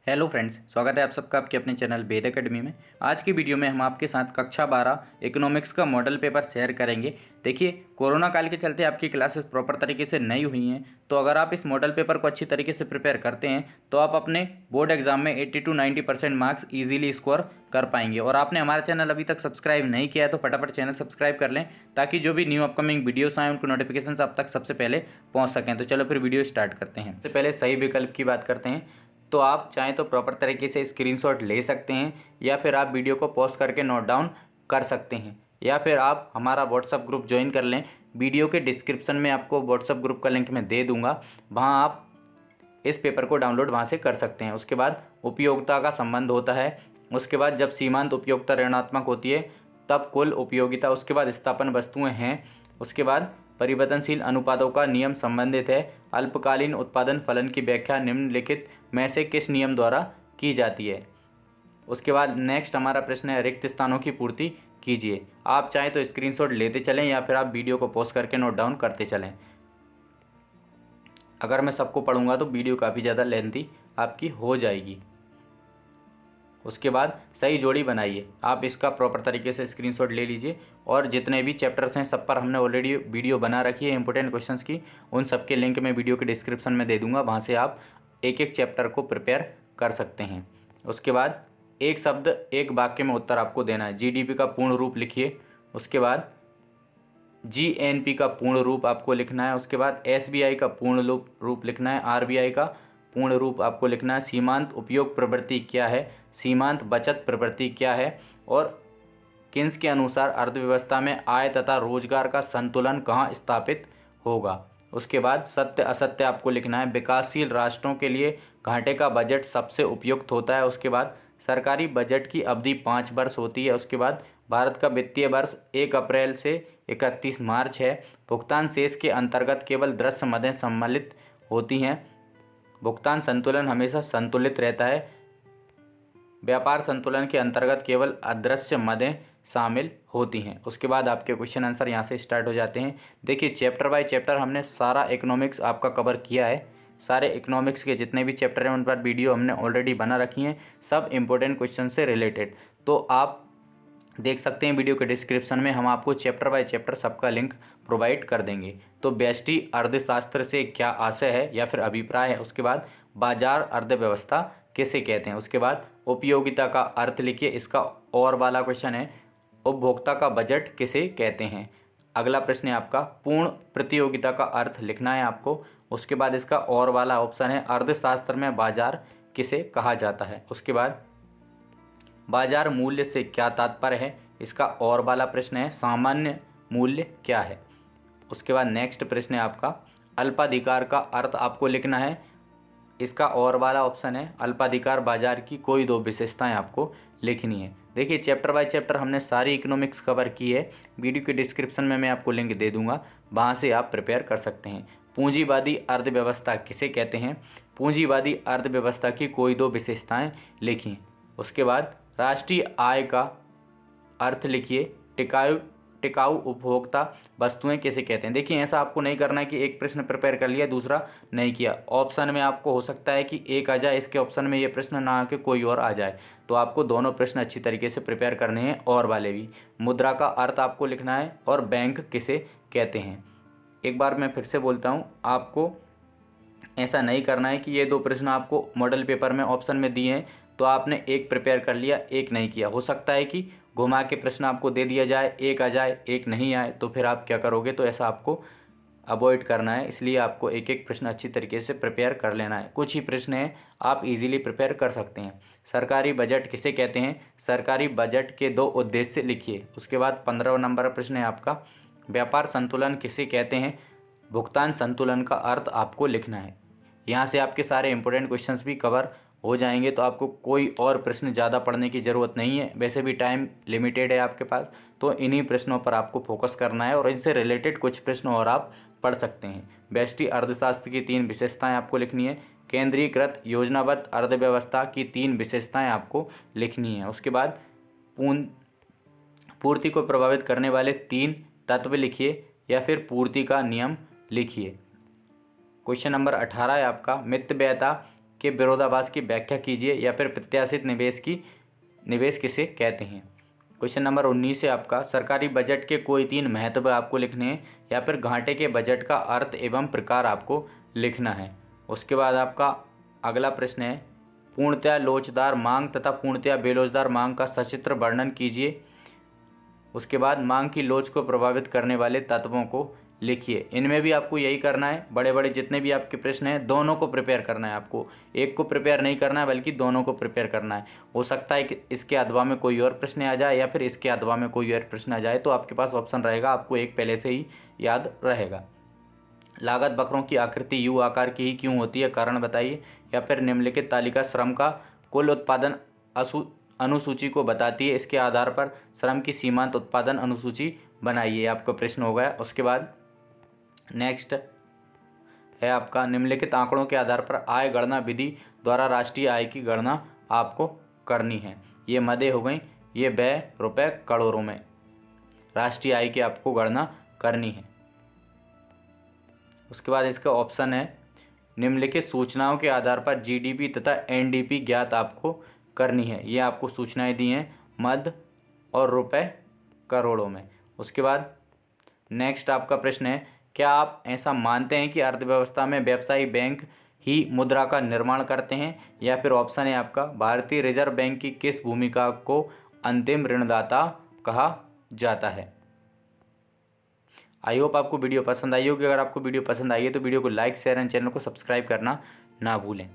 Hello friends, स्वागत है आप सबका आपके अपने चैनल वेद एकेडमी में। आज की वीडियो में हम आपके साथ कक्षा 12 इकोनॉमिक्स का मॉडल पेपर शेयर करेंगे। देखिए, कोरोना काल के चलते आपकी क्लासेस प्रॉपर तरीके से नहीं हुई हैं, तो अगर आप इस मॉडल पेपर को अच्छी तरीके से प्रिपेयर करते हैं तो आप अपने बोर्ड एग्जाम में 80 to 90% मार्क्स ईजिली स्कोर कर पाएंगे। और आपने हमारा चैनल अभी तक सब्सक्राइब नहीं किया है तो फटाफट चैनल सब्सक्राइब कर लें, ताकि जो भी न्यू अपकमिंग वीडियोस आएँ उनके नोटिफिकेशन आप तक सबसे पहले पहुँच सकें। तो चलो फिर वीडियो स्टार्ट करते हैं। सबसे पहले सही विकल्प की बात करते हैं। तो आप चाहें तो प्रॉपर तरीके से स्क्रीनशॉट ले सकते हैं, या फिर आप वीडियो को पॉज करके नोट डाउन कर सकते हैं, या फिर आप हमारा व्हाट्सअप ग्रुप ज्वाइन कर लें। वीडियो के डिस्क्रिप्शन में आपको व्हाट्सअप ग्रुप का लिंक मैं दे दूंगा, वहां आप इस पेपर को डाउनलोड वहां से कर सकते हैं। उसके बाद उपयोगिता का संबंध होता है, उसके बाद जब सीमांत उपयोगिता ऋणात्मक होती है तब कुल उपयोगिता, उसके बाद स्थापन वस्तुएं हैं, उसके बाद परिवर्तनशील अनुपातों का नियम संबंधित है। अल्पकालीन उत्पादन फलन की व्याख्या निम्नलिखित में से किस नियम द्वारा की जाती है। उसके बाद नेक्स्ट हमारा प्रश्न है, रिक्त स्थानों की पूर्ति कीजिए। आप चाहें तो स्क्रीनशॉट लेते चलें या फिर आप वीडियो को पॉज करके नोट डाउन करते चलें। अगर मैं सबको पढ़ूंगा तो वीडियो काफ़ी ज़्यादा लेंथी आपकी हो जाएगी। उसके बाद सही जोड़ी बनाइए। आप इसका प्रॉपर तरीके से स्क्रीनशॉट ले लीजिए, और जितने भी चैप्टर्स हैं सब पर हमने ऑलरेडी वीडियो बना रखी है इंपॉर्टेंट क्वेश्चंस की। उन सब के लिंक मैं वीडियो के डिस्क्रिप्शन में दे दूंगा, वहाँ से आप एक एक चैप्टर को प्रिपेयर कर सकते हैं। उसके बाद एक शब्द एक वाक्य में उत्तर आपको देना है। जीडीपी का पूर्ण रूप लिखिए। उसके बाद जीएनपी का पूर्ण रूप आपको लिखना है। उसके बाद एसबीआई का पूर्ण रूप लिखना है। आरबीआई का पूर्ण रूप आपको लिखना है। सीमांत उपयोग प्रवृत्ति क्या है, सीमांत बचत प्रवृत्ति क्या है, और किन्स के अनुसार अर्थव्यवस्था में आय तथा रोजगार का संतुलन कहाँ स्थापित होगा। उसके बाद सत्य असत्य आपको लिखना है। विकासशील राष्ट्रों के लिए घाटे का बजट सबसे उपयुक्त होता है। उसके बाद सरकारी बजट की अवधि 5 वर्ष होती है। उसके बाद भारत का वित्तीय वर्ष 1 अप्रैल से 31 मार्च है। भुगतान शेष के अंतर्गत केवल दृश्य मदें सम्मिलित होती हैं। भुगतान संतुलन हमेशा संतुलित रहता है। व्यापार संतुलन के अंतर्गत केवल अदृश्य मदें शामिल होती हैं। उसके बाद आपके क्वेश्चन आंसर यहाँ से स्टार्ट हो जाते हैं। देखिए, चैप्टर बाय चैप्टर हमने सारा इकोनॉमिक्स आपका कवर किया है। सारे इकोनॉमिक्स के जितने भी चैप्टर हैं उन पर वीडियो हमने ऑलरेडी बना रखी हैं, सब इंपॉर्टेंट क्वेश्चन से रिलेटेड। तो आप देख सकते हैं वीडियो के डिस्क्रिप्शन में, हम आपको चैप्टर बाय चैप्टर सबका लिंक प्रोवाइड कर देंगे। तो व्यष्टि अर्थशास्त्र से क्या आशय है या फिर अभिप्राय है। उसके बाद बाजार अर्थव्यवस्था किसे कहते हैं। उसके बाद उपयोगिता का अर्थ लिखिए। इसका और वाला क्वेश्चन है, उपभोक्ता का बजट किसे कहते हैं। अगला प्रश्न है आपका, पूर्ण प्रतियोगिता का अर्थ लिखना है आपको। उसके बाद इसका और वाला ऑप्शन है, अर्थशास्त्र में बाजार किसे कहा जाता है। उसके बाद बाजार मूल्य से क्या तात्पर्य है। इसका और वाला प्रश्न है, सामान्य मूल्य क्या है। उसके बाद नेक्स्ट प्रश्न है आपका, अल्पाधिकार का अर्थ आपको लिखना है। इसका और वाला ऑप्शन है, अल्पाधिकार बाजार की कोई 2 विशेषताएं आपको लिखनी है। देखिए, चैप्टर बाय चैप्टर हमने सारी इकोनॉमिक्स कवर की है। वीडियो के डिस्क्रिप्शन में मैं आपको लिंक दे दूंगा, वहां से आप प्रिपेयर कर सकते हैं। पूंजीवादी अर्थव्यवस्था किसे कहते हैं। पूंजीवादी अर्थव्यवस्था की कोई 2 विशेषताएं लिखिए। उसके बाद राष्ट्रीय आय का अर्थ लिखिए। टिकाऊ उपभोक्ता वस्तुएं किसे कहते हैं। देखिए, ऐसा आपको नहीं करना है कि एक प्रश्न प्रिपेयर कर लिया दूसरा नहीं किया। ऑप्शन में आपको हो सकता है कि एक आ जाए, इसके ऑप्शन में ये प्रश्न ना आके कोई और आ जाए, तो आपको दोनों प्रश्न अच्छी तरीके से प्रिपेयर करने हैं, और वाले भी। मुद्रा का अर्थ आपको लिखना है, और बैंक किसे कहते हैं। एक बार मैं फिर से बोलता हूँ, आपको ऐसा नहीं करना है कि ये 2 प्रश्न आपको मॉडल पेपर में ऑप्शन में दिए हैं तो आपने एक प्रिपेयर कर लिया, एक नहीं किया। हो सकता है कि घुमा के प्रश्न आपको दे दिया जाए, एक आ जाए एक नहीं आए, तो फिर आप क्या करोगे। तो ऐसा आपको अवॉइड करना है, इसलिए आपको एक एक प्रश्न अच्छी तरीके से प्रिपेयर कर लेना है। कुछ ही प्रश्न हैं आप इजीली प्रिपेयर कर सकते हैं। सरकारी बजट किसे कहते हैं। सरकारी बजट के 2 उद्देश्य लिखिए। उसके बाद 15 नंबर प्रश्न है आपका, व्यापार संतुलन किसे कहते हैं। भुगतान संतुलन का अर्थ आपको लिखना है। यहाँ से आपके सारे इंपॉर्टेंट क्वेश्चंस भी कवर हो जाएंगे, तो आपको कोई और प्रश्न ज़्यादा पढ़ने की ज़रूरत नहीं है। वैसे भी टाइम लिमिटेड है आपके पास, तो इन्हीं प्रश्नों पर आपको फोकस करना है, और इनसे रिलेटेड कुछ प्रश्न और आप पढ़ सकते हैं। व्यष्टि अर्थशास्त्र की 3 विशेषताएं आपको लिखनी है। केंद्रीकृत योजनाबद्ध अर्थव्यवस्था की 3 विशेषताएं आपको लिखनी है। उसके बाद पूर्ति को प्रभावित करने वाले 3 तत्व लिखिए, या फिर पूर्ति का नियम लिखिए। क्वेश्चन नंबर 18 है आपका, मितव्ययता के विरोधाभास की व्याख्या कीजिए, या फिर प्रत्याशित निवेश किसे कहते हैं। क्वेश्चन नंबर 19 है आपका, सरकारी बजट के कोई 3 महत्व आपको लिखने हैं, या फिर घाटे के बजट का अर्थ एवं प्रकार आपको लिखना है। उसके बाद आपका अगला प्रश्न है, पूर्णतया लोचदार मांग तथा पूर्णतया बेलोचदार मांग का सचित्र वर्णन कीजिए। उसके बाद मांग की लोच को प्रभावित करने वाले तत्वों को लिखिए। इनमें भी आपको यही करना है, बड़े बड़े जितने भी आपके प्रश्न हैं दोनों को प्रिपेयर करना है आपको, एक को प्रिपेयर नहीं करना है बल्कि दोनों को प्रिपेयर करना है। हो सकता है कि इसके अथवा में कोई और प्रश्न आ जाए या फिर इसके अथवा में कोई और प्रश्न आ जाए, तो आपके पास ऑप्शन रहेगा, आपको एक पहले से ही याद रहेगा। लागत बकरों की आकृति यू आकार की ही क्यों होती है, कारण बताइए। या फिर निम्नलिखित तालिका श्रम का कुल उत्पादन अनुसूची को बताती है, इसके आधार पर श्रम की सीमांत उत्पादन अनुसूची बनाइए, आपका प्रश्न हो गया। उसके बाद नेक्स्ट है आपका, निम्नलिखित आंकड़ों के आधार पर आय गणना विधि द्वारा राष्ट्रीय आय की गणना आपको करनी है। ये मदें हो गई, ये व्यय रुपए करोड़ों में राष्ट्रीय आय की आपको गणना करनी है। उसके बाद इसका ऑप्शन है, निम्नलिखित सूचनाओं के आधार पर जीडीपी तथा एनडीपी ज्ञात आपको करनी है। ये आपको सूचनाएं दी हैं मद और रुपए करोड़ों में। उसके बाद नेक्स्ट आपका प्रश्न है, क्या आप ऐसा मानते हैं कि अर्थव्यवस्था में व्यवसायी बैंक ही मुद्रा का निर्माण करते हैं। या फिर ऑप्शन है आपका, भारतीय रिजर्व बैंक की किस भूमिका को अंतिम ऋणदाता कहा जाता है। आई होप आपको वीडियो पसंद आई होगी। अगर आपको वीडियो पसंद आई है तो वीडियो को लाइक शेयर एंड चैनल को सब्सक्राइब करना ना भूलें।